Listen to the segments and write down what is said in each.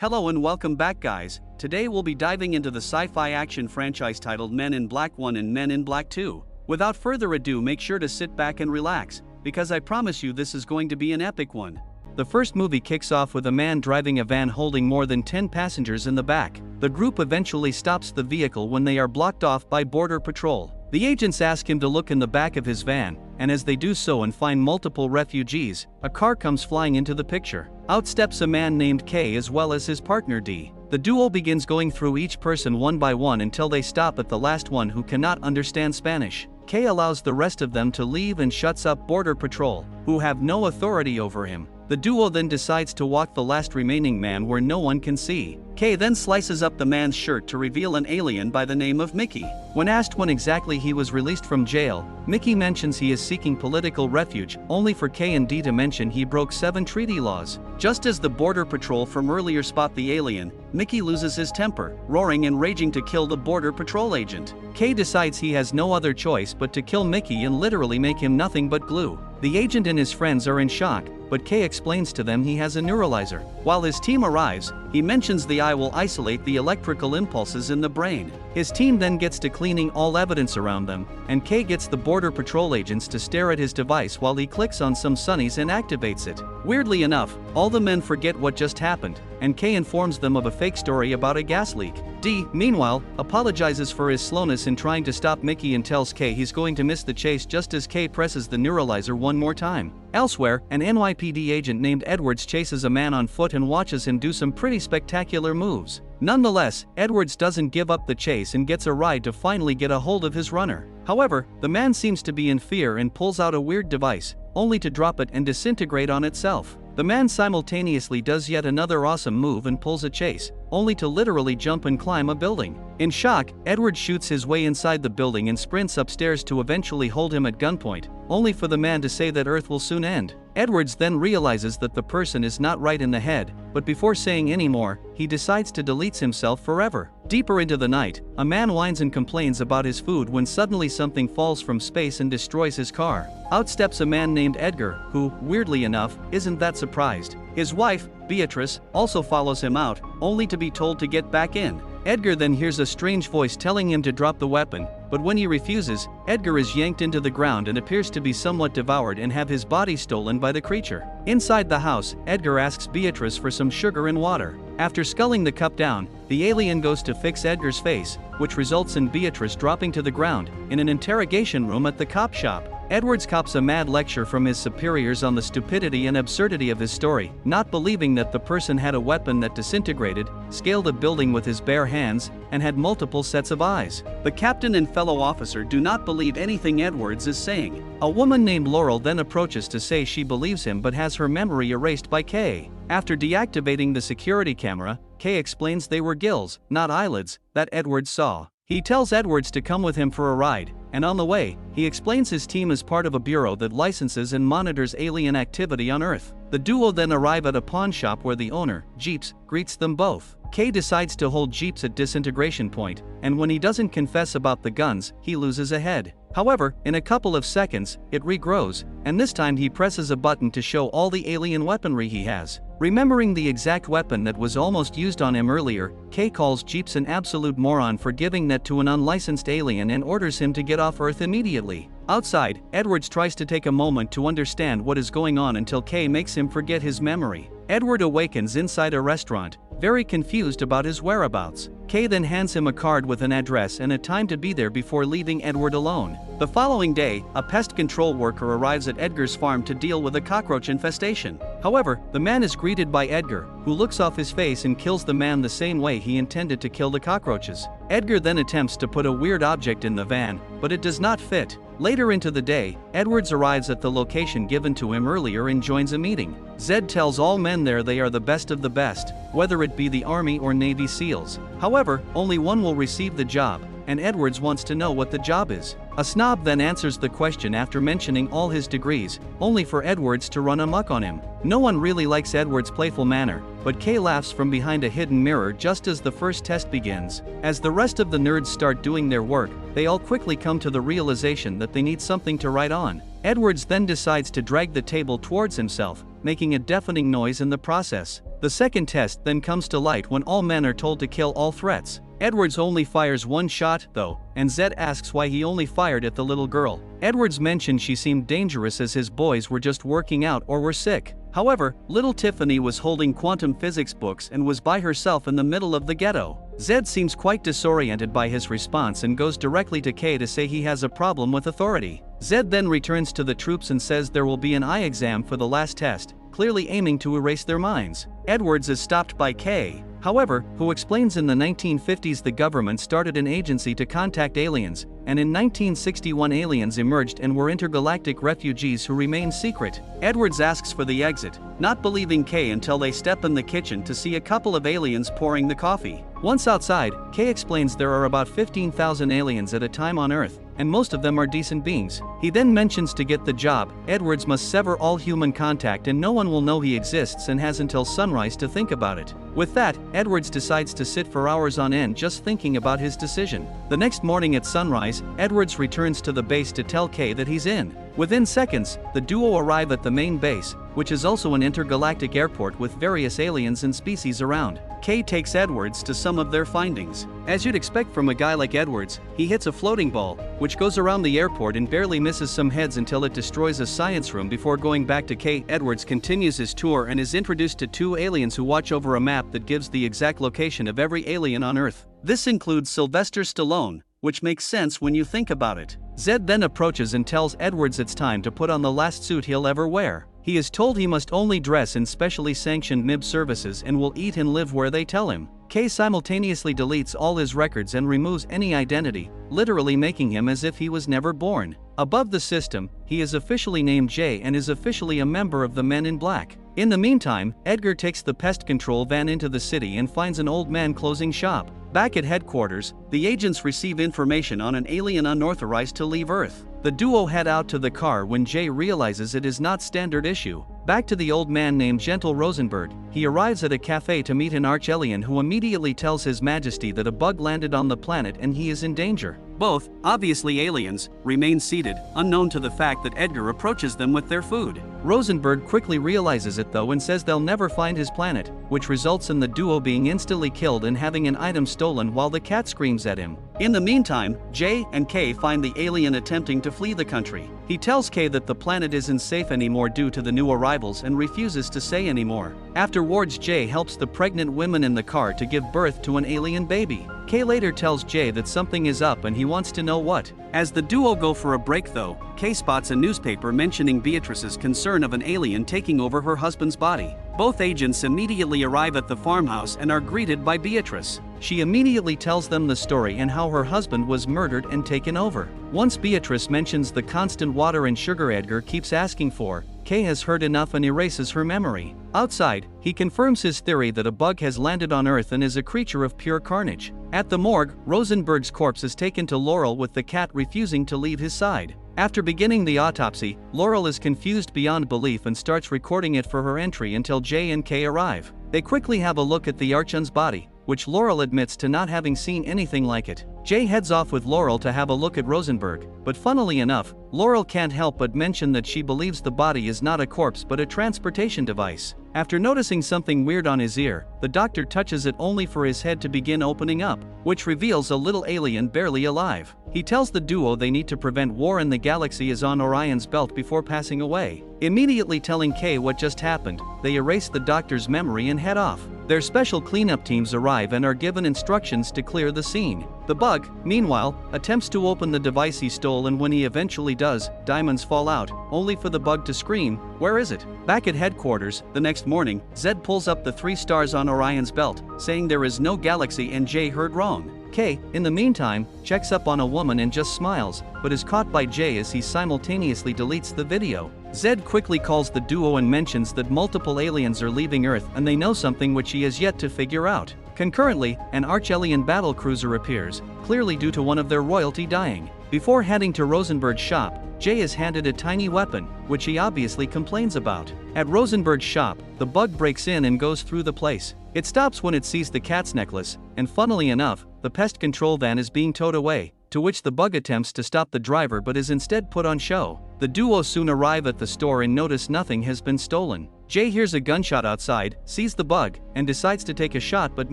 Hello and welcome back, guys. Today we'll be diving into the sci-fi action franchise titled Men in Black 1 and Men in Black 2. Without further ado, make sure to sit back and relax, because I promise you this is going to be an epic one. The first movie kicks off with a man driving a van holding more than 10 passengers in the back. The group eventually stops the vehicle when they are blocked off by Border Patrol. The agents ask him to look in the back of his van, and as they do so and find multiple refugees, a car comes flying into the picture. Out steps a man named K as well as his partner D. The duo begins going through each person one by one until they stop at the last one who cannot understand Spanish. K allows the rest of them to leave and shuts up Border Patrol, who have no authority over him. The duo then decides to walk the last remaining man where no one can see. K then slices up the man's shirt to reveal an alien by the name of Mickey. When asked when exactly he was released from jail, Mickey mentions he is seeking political refuge, only for K and D to mention he broke 7 treaty laws. Just as the Border Patrol from earlier spot the alien, Mickey loses his temper, roaring and raging to kill the Border Patrol agent. K decides he has no other choice but to kill Mickey and literally make him nothing but glue. The agent and his friends are in shock, but K explains to them he has a neuralizer. While his team arrives, he mentions the eye will isolate the electrical impulses in the brain. His team then gets to cleaning all evidence around them, and K gets the Border Patrol agents to stare at his device while he clicks on some sunnies and activates it. Weirdly enough, all the men forget what just happened, and K informs them of a fake story about a gas leak. D, meanwhile, apologizes for his slowness in trying to stop Mickey and tells K he's going to miss the chase just as K presses the neuralizer one more time. Elsewhere, an NYPD agent named Edwards chases a man on foot and watches him do some pretty spectacular moves. Nonetheless, Edwards doesn't give up the chase and gets a ride to finally get a hold of his runner. However, the man seems to be in fear and pulls out a weird device, only to drop it and disintegrate on itself. The man simultaneously does yet another awesome move and pulls a chase, only to literally jump and climb a building. In shock, Edward shoots his way inside the building and sprints upstairs to eventually hold him at gunpoint, only for the man to say that Earth will soon end. Edwards then realizes that the person is not right in the head, but before saying any more, he decides to delete himself forever. Deeper into the night, a man whines and complains about his food when suddenly something falls from space and destroys his car. Out steps a man named Edgar, who, weirdly enough, isn't that surprised. His wife, Beatrice, also follows him out, only to be told to get back in. Edgar then hears a strange voice telling him to drop the weapon, but when he refuses, Edgar is yanked into the ground and appears to be somewhat devoured and have his body stolen by the creature. Inside the house, Edgar asks Beatrice for some sugar and water. After sculling the cup down, the alien goes to fix Edgar's face, which results in Beatrice dropping to the ground in an interrogation room at the cop shop. Edwards cops a mad lecture from his superiors on the stupidity and absurdity of his story, not believing that the person had a weapon that disintegrated, scaled a building with his bare hands, and had multiple sets of eyes. The captain and fellow officer do not believe anything Edwards is saying. A woman named Laurel then approaches to say she believes him but has her memory erased by K. After deactivating the security camera, K explains they were gills, not eyelids, that Edwards saw. He tells Edwards to come with him for a ride, and on the way, he explains his team is part of a bureau that licenses and monitors alien activity on Earth. The duo then arrive at a pawn shop where the owner, 𝐓𝐸-𝐸, greets them both. K decides to hold 𝐓𝐸-𝐸 at disintegration point, and when he doesn't confess about the guns, he loses a head. However, in a couple of seconds, it regrows, and this time he presses a button to show all the alien weaponry he has. Remembering the exact weapon that was almost used on him earlier, K calls 𝐓𝐸-𝐸 an absolute moron for giving that to an unlicensed alien and orders him to get off Earth immediately. Outside, Edwards tries to take a moment to understand what is going on until K makes him forget his memory. Edward awakens inside a restaurant, very confused about his whereabouts. K then hands him a card with an address and a time to be there before leaving Edward alone. The following day, a pest control worker arrives at Edgar's farm to deal with a cockroach infestation. However, the man is greeted by Edgar, who looks off his face and kills the man the same way he intended to kill the cockroaches. Edgar then attempts to put a weird object in the van, but it does not fit. Later into the day, Edwards arrives at the location given to him earlier and joins a meeting. Zed tells all men there they are the best of the best, whether it be the Army or Navy SEALs. However, only one will receive the job, and Edwards wants to know what the job is. A snob then answers the question after mentioning all his degrees, only for Edwards to run amok on him. No one really likes Edwards' playful manner, but K laughs from behind a hidden mirror just as the first test begins. As the rest of the nerds start doing their work, they all quickly come to the realization that they need something to write on. Edwards then decides to drag the table towards himself, making a deafening noise in the process. The second test then comes to light when all men are told to kill all threats. Edwards only fires one shot, though, and Zed asks why he only fired at the little girl. Edwards mentioned she seemed dangerous as his boys were just working out or were sick. However, little Tiffany was holding quantum physics books and was by herself in the middle of the ghetto. Zed seems quite disoriented by his response and goes directly to K to say he has a problem with authority. Zed then returns to the troops and says there will be an eye exam for the last test, clearly aiming to erase their minds. Edwards is stopped by K, however, who explains in the 1950s the government started an agency to contact aliens, and in 1961 aliens emerged and were intergalactic refugees who remain secret. Edwards asks for the exit, not believing K until they step in the kitchen to see a couple of aliens pouring the coffee. Once outside, K explains there are about 15,000 aliens at a time on Earth, and most of them are decent beings. He then mentions to get the job, Edwards must sever all human contact and no one will know he exists and has until sunrise to think about it. With that, Edwards decides to sit for hours on end just thinking about his decision. The next morning at sunrise, Edwards returns to the base to tell K that he's in. Within seconds, the duo arrive at the main base, which is also an intergalactic airport with various aliens and species around. K takes Edwards to some of their findings. As you'd expect from a guy like Edwards, he hits a floating ball, which goes around the airport and barely misses some heads until it destroys a science room before going back to K. Edwards continues his tour and is introduced to two aliens who watch over a map that gives the exact location of every alien on Earth. This includes Sylvester Stallone, which makes sense when you think about it. Zed then approaches and tells Edwards it's time to put on the last suit he'll ever wear. He is told he must only dress in specially sanctioned MIB services and will eat and live where they tell him. K simultaneously deletes all his records and removes any identity, literally making him as if he was never born. Above the system, he is officially named J and is officially a member of the Men in Black. In the meantime, Edgar takes the pest control van into the city and finds an old man closing shop. Back at headquarters, the agents receive information on an alien unauthorized to leave Earth. The duo head out to the car when Jay realizes it is not standard issue. Back to the old man named Gentle Rosenberg, he arrives at a cafe to meet an arch-alien who immediately tells His Majesty that a bug landed on the planet and he is in danger. Both, obviously aliens, remain seated, unknown to the fact that Edgar approaches them with their food. Rosenberg quickly realizes it though and says they'll never find his planet, which results in the duo being instantly killed and having an item stolen while the cat screams at him. In the meantime, Jay and K find the alien attempting to flee the country. He tells K that the planet isn't safe anymore due to the new arrivals and refuses to say anymore. Afterwards, Jay helps the pregnant women in the car to give birth to an alien baby. K later tells Jay that something is up and he wants to know what. As the duo go for a break though, K spots a newspaper mentioning Beatrice's concern of an alien taking over her husband's body. Both agents immediately arrive at the farmhouse and are greeted by Beatrice. She immediately tells them the story and how her husband was murdered and taken over. Once Beatrice mentions the constant water and sugar Edgar keeps asking for, K has heard enough and erases her memory. Outside, he confirms his theory that a bug has landed on Earth and is a creature of pure carnage. At the morgue, Rosenberg's corpse is taken to Laurel with the cat refusing to leave his side. After beginning the autopsy, Laurel is confused beyond belief and starts recording it for her entry until J and K arrive. They quickly have a look at the Archon's body, which Laurel admits to not having seen anything like it. Jay heads off with Laurel to have a look at Rosenberg, but funnily enough, Laurel can't help but mention that she believes the body is not a corpse but a transportation device. After noticing something weird on his ear, the doctor touches it only for his head to begin opening up, which reveals a little alien barely alive. He tells the duo they need to prevent war and the galaxy is on Orion's belt before passing away. Immediately telling K what just happened, they erase the doctor's memory and head off. Their special cleanup teams arrive and are given instructions to clear the scene. The bug, meanwhile, attempts to open the device he stole and when he eventually does, diamonds fall out, only for the bug to scream, "Where is it?" Back at headquarters, the next morning, Zed pulls up the 3 stars on Orion's belt, saying there is no galaxy and Jay heard wrong. K, in the meantime, checks up on a woman and just smiles, but is caught by Jay as he simultaneously deletes the video. Zed quickly calls the duo and mentions that multiple aliens are leaving Earth and they know something which he has yet to figure out. Concurrently, an arch-alien battlecruiser appears, clearly due to one of their royalty dying. Before heading to Rosenberg's shop, Jay is handed a tiny weapon, which he obviously complains about. At Rosenberg's shop, the bug breaks in and goes through the place. It stops when it sees the cat's necklace, and funnily enough, the pest control van is being towed away, to which the bug attempts to stop the driver but is instead put on show. The duo soon arrive at the store and notice nothing has been stolen. Jay hears a gunshot outside, sees the bug, and decides to take a shot but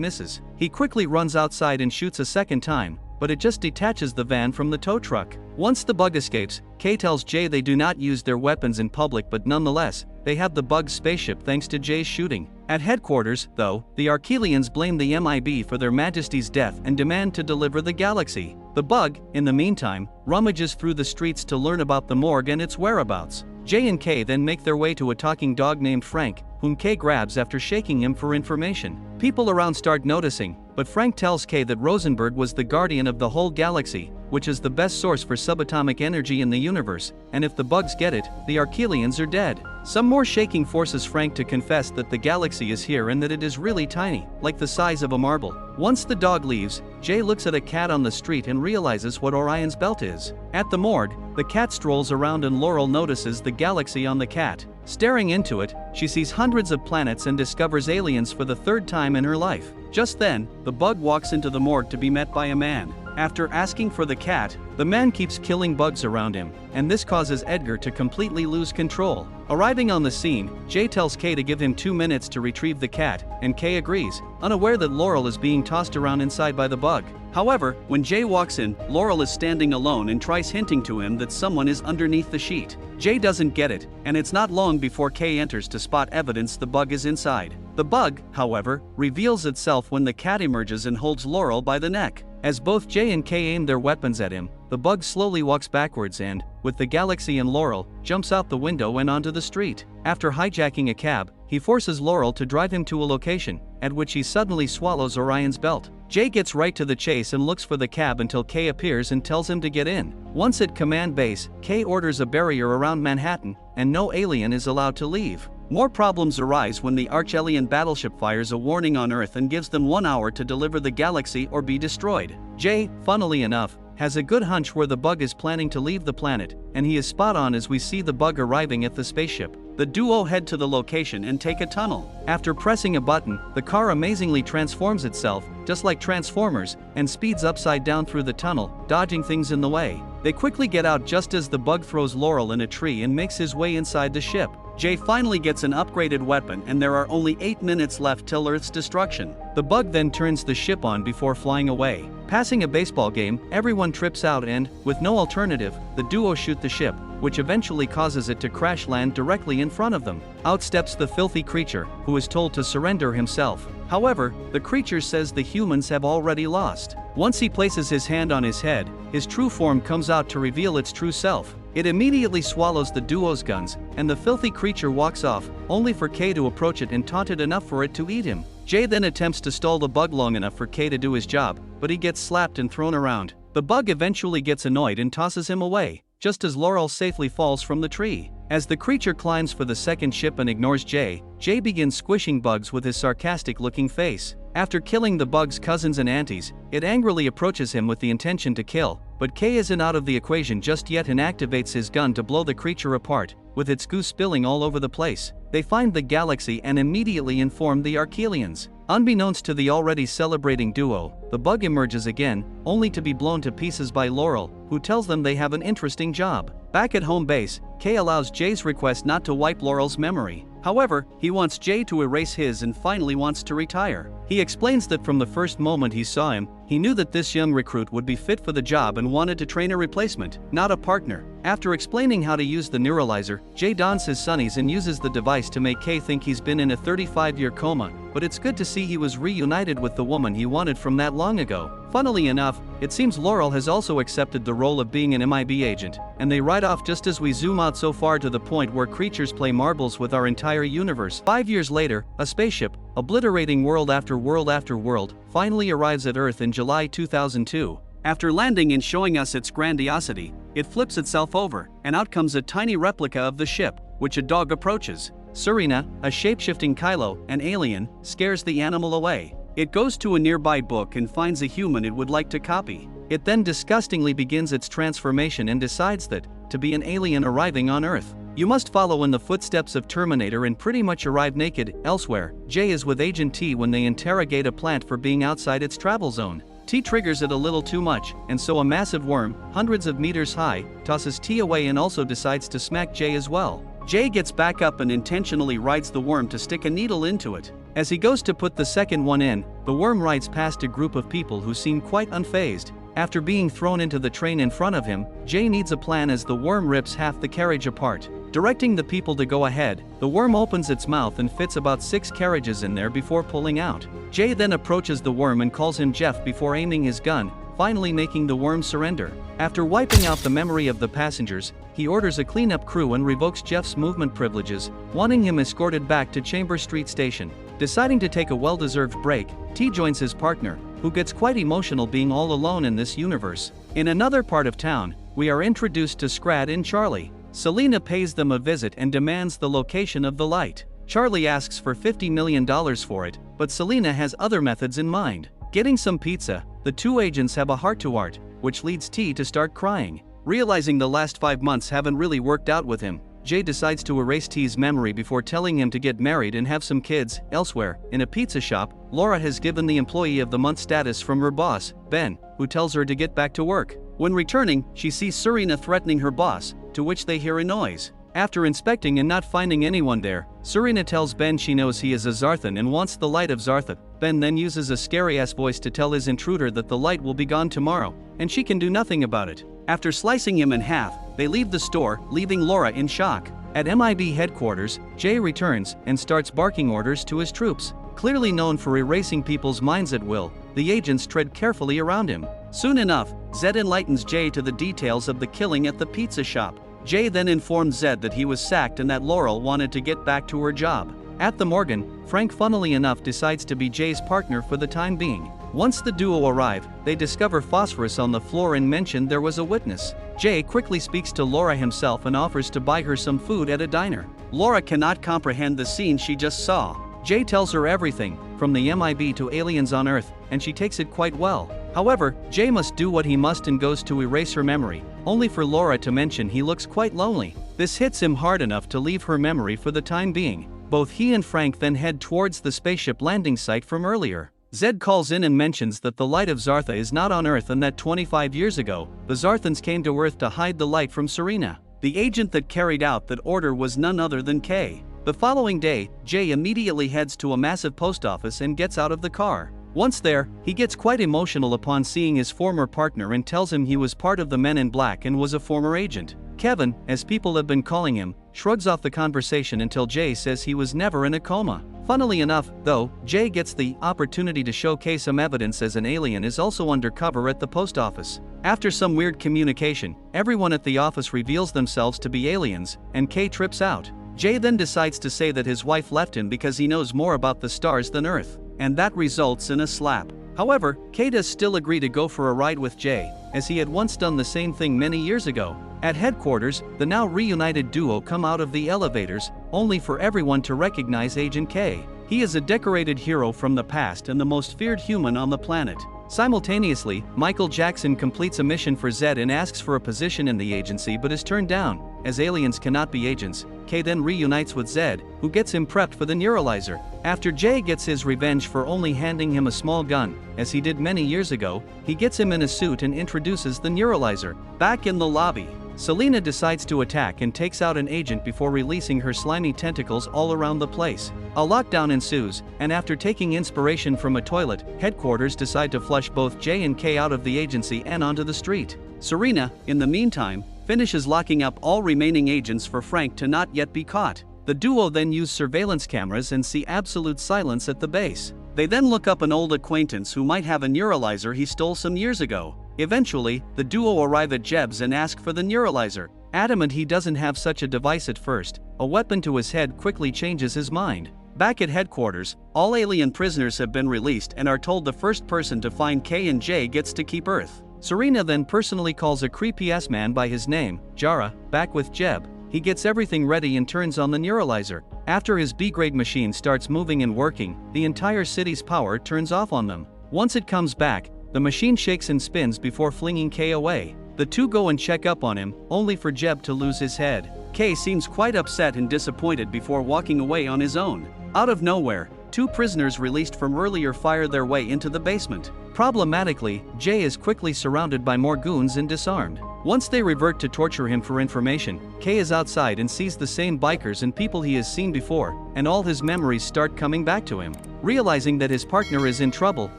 misses. He quickly runs outside and shoots a second time, but it just detaches the van from the tow truck. Once the bug escapes, K tells Jay they do not use their weapons in public, but nonetheless, they have the bug's spaceship thanks to Jay's shooting. At headquarters, though, the 𝐓𝐴 blame the MIB for their majesty's death and demand to deliver the galaxy. The bug, in the meantime, rummages through the streets to learn about the morgue and its whereabouts. Jay and K then make their way to a talking dog named Frank, whom K grabs after shaking him for information. People around start noticing, but Frank tells K that Rosenberg was the guardian of the whole galaxy, which is the best source for subatomic energy in the universe, and if the bugs get it, the 𝐓𝐴 are dead. Some more shaking forces Frank to confess that the galaxy is here and that it is really tiny, like the size of a marble. Once the dog leaves, Jay looks at a cat on the street and realizes what Orion's belt is. At the morgue, the cat strolls around and Laurel notices the galaxy on the cat. Staring into it, she sees hundreds of planets and discovers aliens for the third time in her life. Just then, the bug walks into the morgue to be met by a man. After asking for the cat, the man keeps killing bugs around him, and this causes Edgar to completely lose control. Arriving on the scene, Jay tells K to give him 2 minutes to retrieve the cat, and K agrees, unaware that Laurel is being tossed around inside by the bug. However, when Jay walks in, Laurel is standing alone and tries hinting to him that someone is underneath the sheet. Jay doesn't get it, and it's not long before K enters to spot evidence the bug is inside. The bug, however, reveals itself when the cat emerges and holds Laurel by the neck. As both Jay and K aim their weapons at him, the bug slowly walks backwards and, with the galaxy and Laurel, jumps out the window and onto the street. After hijacking a cab, he forces Laurel to drive him to a location, at which he suddenly swallows Orion's belt. Jay gets right to the chase and looks for the cab until K appears and tells him to get in. Once at command base, K orders a barrier around Manhattan, and no alien is allowed to leave. More problems arise when the arch-alien battleship fires a warning on Earth and gives them 1 hour to deliver the galaxy or be destroyed. Jay, funnily enough, has a good hunch where the bug is planning to leave the planet, and he is spot on as we see the bug arriving at the spaceship. The duo head to the location and take a tunnel. After pressing a button, the car amazingly transforms itself, just like Transformers, and speeds upside down through the tunnel, dodging things in the way. They quickly get out just as the bug throws Laurel in a tree and makes his way inside the ship. Jay finally gets an upgraded weapon and there are only 8 minutes left till Earth's destruction. The bug then turns the ship on before flying away. Passing a baseball game, everyone trips out and, with no alternative, the duo shoot the ship, which eventually causes it to crash land directly in front of them. Out steps the filthy creature, who is told to surrender himself. However, the creature says the humans have already lost. Once he places his hand on his head, his true form comes out to reveal its true self. It immediately swallows the duo's guns, and the filthy creature walks off, only for K to approach it and taunt it enough for it to eat him. Jay then attempts to stall the bug long enough for K to do his job, but he gets slapped and thrown around. The bug eventually gets annoyed and tosses him away, just as Laurel safely falls from the tree. As the creature climbs for the second ship and ignores Jay, Jay begins squishing bugs with his sarcastic-looking face. After killing the bug's cousins and aunties, it angrily approaches him with the intention to kill, but K isn't out of the equation just yet and activates his gun to blow the creature apart, with its goo spilling all over the place. They find the galaxy and immediately inform the 𝐓𝐴. Unbeknownst to the already celebrating duo, the bug emerges again, only to be blown to pieces by Laurel, who tells them they have an interesting job. Back at home base, K allows Jay's request not to wipe Laurel's memory. However, he wants Jay to erase his and finally wants to retire. He explains that from the first moment he saw him, he knew that this young recruit would be fit for the job and wanted to train a replacement, not a partner. After explaining how to use the neuralizer, Jay dons his sunnies and uses the device to make K think he's been in a 35-year coma, but it's good to see he was reunited with the woman he wanted from that long ago. Funnily enough, it seems Laurel has also accepted the role of being an MIB agent, and they ride off just as we zoom out so far to the point where creatures play marbles with our entire universe. 5 years later, a spaceship, obliterating world after world after world, finally arrives at Earth in July 2002. After landing and showing us its grandiosity, it flips itself over, and out comes a tiny replica of the ship, which a dog approaches. Serena, a shape-shifting Kylo, an alien, scares the animal away. It goes to a nearby book and finds a human it would like to copy. It then disgustingly begins its transformation and decides that, to be an alien arriving on Earth, you must follow in the footsteps of Terminator and pretty much arrive naked. Elsewhere, Jay is with Agent T when they interrogate a plant for being outside its travel zone. T triggers it a little too much, and so a massive worm, hundreds of meters high, tosses T away and also decides to smack J as well. J gets back up and intentionally rides the worm to stick a needle into it. As he goes to put the second one in, the worm rides past a group of people who seem quite unfazed. After being thrown into the train in front of him, J needs a plan as the worm rips half the carriage apart. Directing the people to go ahead, the worm opens its mouth and fits about 6 carriages in there before pulling out. J then approaches the worm and calls him Jeff before aiming his gun, finally making the worm surrender. After wiping out the memory of the passengers, he orders a cleanup crew and revokes Jeff's movement privileges, wanting him escorted back to Chambers Street Station. Deciding to take a well-deserved break, T joins his partner, who gets quite emotional being all alone in this universe. In another part of town, we are introduced to Scrad and Charlie. Selena pays them a visit and demands the location of the light. Charlie asks for $50 million for it, but Selena has other methods in mind. Getting some pizza, the two agents have a heart-to-heart, which leads T to start crying. Realizing the last 5 months haven't really worked out with him, J decides to erase T's memory before telling him to get married and have some kids. Elsewhere, in a pizza shop, Laura has given the Employee of the Month status from her boss, Ben, who tells her to get back to work. When returning, she sees Serena threatening her boss, to which they hear a noise. After inspecting and not finding anyone there, Serena tells Ben she knows he is a Zarthan and wants the light of Zartha. Ben then uses a scary-ass voice to tell his intruder that the light will be gone tomorrow, and she can do nothing about it. After slicing him in half, they leave the store, leaving Laura in shock. At MIB headquarters, Jay returns and starts barking orders to his troops. Clearly known for erasing people's minds at will, the agents tread carefully around him. Soon enough, Zed enlightens Jay to the details of the killing at the pizza shop. Jay then informed Zed that he was sacked and that Laurel wanted to get back to her job. At the Morgan, Frank funnily enough decides to be Jay's partner for the time being. Once the duo arrive, they discover phosphorus on the floor and mention there was a witness. Jay quickly speaks to Laura himself and offers to buy her some food at a diner. Laura cannot comprehend the scene she just saw. Jay tells her everything, from the MIB to aliens on Earth, and she takes it quite well. However, Jay must do what he must and goes to erase her memory, only for Laura to mention he looks quite lonely. This hits him hard enough to leave her memory for the time being. Both he and Frank then head towards the spaceship landing site from earlier. Zed calls in and mentions that the light of Zartha is not on Earth and that 25 years ago, the Zarthans came to Earth to hide the light from Serena. The agent that carried out that order was none other than K. The following day, Jay immediately heads to a massive post office and gets out of the car. Once there, he gets quite emotional upon seeing his former partner and tells him he was part of the Men in Black and was a former agent. Kevin, as people have been calling him, shrugs off the conversation until Jay says he was never in a coma. Funnily enough, though, Jay gets the opportunity to showcase some evidence as an alien is also undercover at the post office. After some weird communication, everyone at the office reveals themselves to be aliens, and K trips out. Jay then decides to say that his wife left him because he knows more about the stars than Earth, and that results in a slap. However, K does still agree to go for a ride with Jay, as he had once done the same thing many years ago. At headquarters, the now reunited duo come out of the elevators, only for everyone to recognize Agent K. He is a decorated hero from the past and the most feared human on the planet. Simultaneously, Michael Jackson completes a mission for Zed and asks for a position in the agency but is turned down. As aliens cannot be agents, K then reunites with Zed, who gets him prepped for the neuralizer. After Jay gets his revenge for only handing him a small gun, as he did many years ago, he gets him in a suit and introduces the neuralizer. Back in the lobby, Selena decides to attack and takes out an agent before releasing her slimy tentacles all around the place. A lockdown ensues, and after taking inspiration from a toilet, headquarters decide to flush both Jay and K out of the agency and onto the street. Serena, in the meantime, finishes locking up all remaining agents for Frank to not yet be caught. The duo then use surveillance cameras and see absolute silence at the base. They then look up an old acquaintance who might have a neuralizer he stole some years ago. Eventually, the duo arrive at Jeb's and ask for the neuralizer. Adamant he doesn't have such a device at first, a weapon to his head quickly changes his mind. Back at headquarters, all alien prisoners have been released and are told the first person to find K and J gets to keep Earth. Serena then personally calls a creepy-ass man by his name, Jara, back with Jeb. He gets everything ready and turns on the neuralizer. After his B-grade machine starts moving and working, the entire city's power turns off on them. Once it comes back, the machine shakes and spins before flinging K away. The two go and check up on him, only for Jeb to lose his head. K seems quite upset and disappointed before walking away on his own. Out of nowhere, two prisoners released from earlier fire their way into the basement. Problematically, Jay is quickly surrounded by more goons and disarmed. Once they revert to torture him for information, K is outside and sees the same bikers and people he has seen before, and all his memories start coming back to him. Realizing that his partner is in trouble,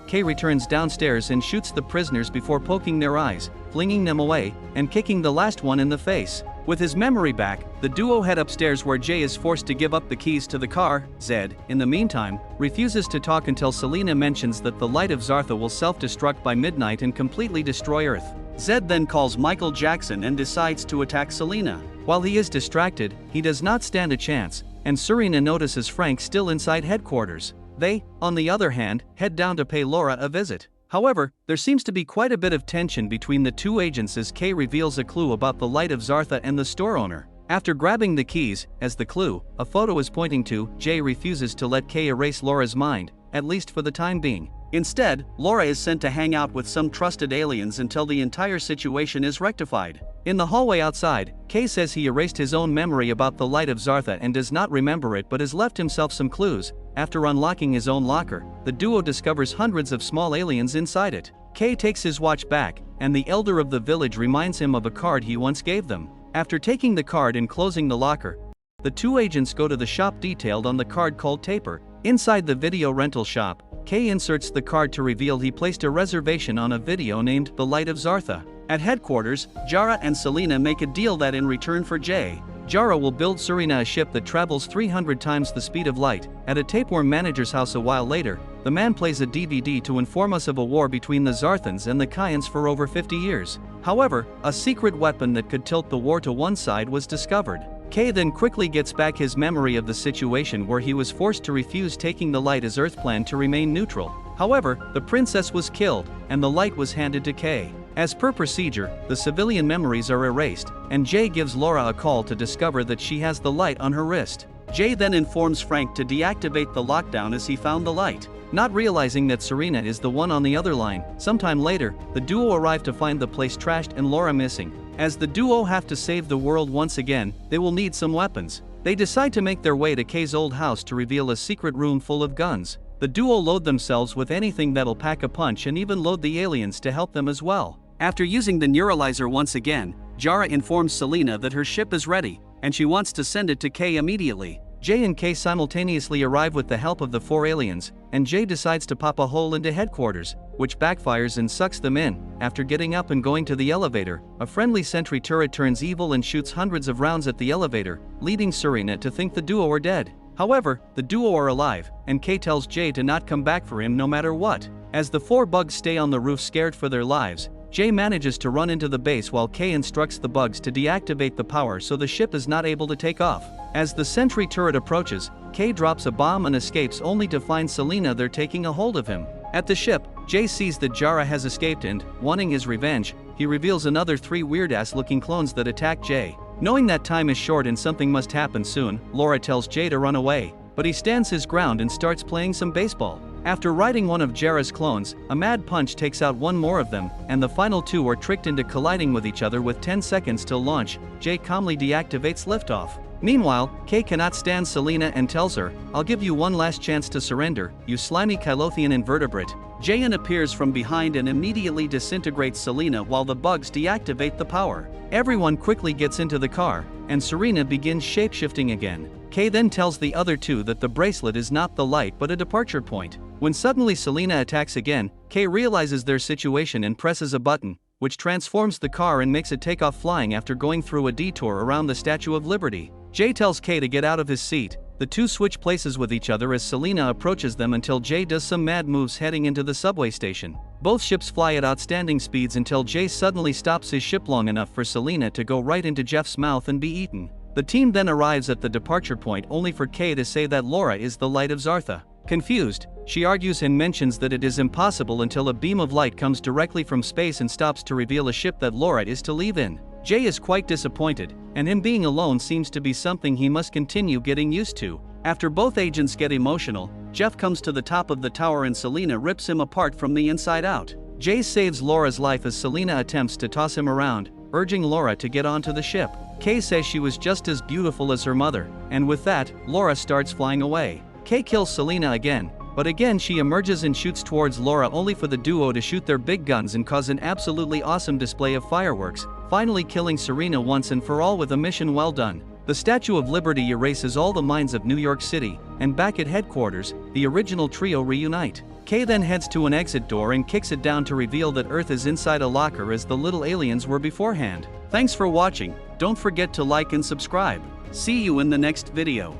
K returns downstairs and shoots the prisoners before poking their eyes, flinging them away, and kicking the last one in the face. With his memory back, the duo head upstairs where Jay is forced to give up the keys to the car. Zed, in the meantime, refuses to talk until Selena mentions that the light of Zartha will self-destruct by midnight and completely destroy Earth. Zed then calls Michael Jackson and decides to attack Selena. While he is distracted, he does not stand a chance, and Serena notices Frank still inside headquarters. They, on the other hand, head down to pay Laura a visit. However, there seems to be quite a bit of tension between the two agents as K reveals a clue about the light of Zartha and the store owner. After grabbing the keys, as the clue, a photo is pointing to, Jay refuses to let K erase Laura's mind, at least for the time being. Instead, Laura is sent to hang out with some trusted aliens until the entire situation is rectified. In the hallway outside, K says he erased his own memory about the light of Zartha and does not remember it but has left himself some clues. After unlocking his own locker, the duo discovers hundreds of small aliens inside it. K takes his watch back, and the elder of the village reminds him of a card he once gave them. After taking the card and closing the locker, the two agents go to the shop detailed on the card called Taper. Inside the video rental shop, K inserts the card to reveal he placed a reservation on a video named The Light of Zartha. At headquarters, Jara and Selena make a deal that in return for Jay, Jara will build Serena a ship that travels 300 times the speed of light. At a tapeworm manager's house a while later, the man plays a DVD to inform us of a war between the Zarthans and the Kshyans for over 50 years. However, a secret weapon that could tilt the war to one side was discovered. K then quickly gets back his memory of the situation where he was forced to refuse taking the light as Earth planned to remain neutral. However, the princess was killed, and the light was handed to K. As per procedure, the civilian memories are erased, and Jay gives Laura a call to discover that she has the light on her wrist. Jay then informs Frank to deactivate the lockdown as he found the light. Not realizing that Serena is the one on the other line, sometime later, the duo arrive to find the place trashed and Laura missing. As the duo have to save the world once again, they will need some weapons. They decide to make their way to K's old house to reveal a secret room full of guns. The duo load themselves with anything that'll pack a punch and even load the aliens to help them as well. After using the neuralizer once again, Jara informs Selena that her ship is ready, and she wants to send it to K immediately. Jay and K simultaneously arrive with the help of the four aliens, and Jay decides to pop a hole into headquarters, which backfires and sucks them in. After getting up and going to the elevator, a friendly sentry turret turns evil and shoots hundreds of rounds at the elevator, leading Serena to think the duo are dead. However, the duo are alive, and K tells Jay to not come back for him no matter what. As the four bugs stay on the roof scared for their lives, Jay manages to run into the base while K instructs the bugs to deactivate the power so the ship is not able to take off. As the sentry turret approaches, K drops a bomb and escapes only to find Selena there taking a hold of him. At the ship, Jay sees that Jara has escaped and, wanting his revenge, he reveals another 3 weird-ass looking clones that attack Jay. Knowing that time is short and something must happen soon, Laura tells Jay to run away, but he stands his ground and starts playing some baseball. After riding one of Jara's clones, a mad punch takes out one more of them, and the final 2 are tricked into colliding with each other with 10 seconds till launch. Jay calmly deactivates liftoff. Meanwhile, K cannot stand Selena and tells her, "I'll give you one last chance to surrender, you slimy Kylothian invertebrate." Jayan appears from behind and immediately disintegrates Selena while the bugs deactivate the power. Everyone quickly gets into the car, and Serena begins shapeshifting again. K then tells the other 2 that the bracelet is not the light but a departure point. When suddenly Selena attacks again, K realizes their situation and presses a button, which transforms the car and makes it take off flying after going through a detour around the Statue of Liberty. Jay tells K to get out of his seat. The 2 switch places with each other as Selena approaches them until Jay does some mad moves heading into the subway station. Both ships fly at outstanding speeds until Jay suddenly stops his ship long enough for Selena to go right into Jeff's mouth and be eaten. The team then arrives at the departure point only for K to say that Laura is the light of Zartha. Confused, she argues and mentions that it is impossible until a beam of light comes directly from space and stops to reveal a ship that Laura is to leave in. Jay is quite disappointed, and him being alone seems to be something he must continue getting used to. After both agents get emotional, Jeff comes to the top of the tower and Selena rips him apart from the inside out. Jay saves Laura's life as Selena attempts to toss him around, urging Laura to get onto the ship. Kay says she was just as beautiful as her mother, and with that, Laura starts flying away. Kay kills Selena again, but again she emerges and shoots towards Laura only for the duo to shoot their big guns and cause an absolutely awesome display of fireworks, finally killing Serena once and for all with a mission well done. The Statue of Liberty erases all the minds of New York City, and back at headquarters, the original trio reunite. Kay then heads to an exit door and kicks it down to reveal that Earth is inside a locker as the little aliens were beforehand. Thanks for watching, don't forget to like and subscribe. See you in the next video.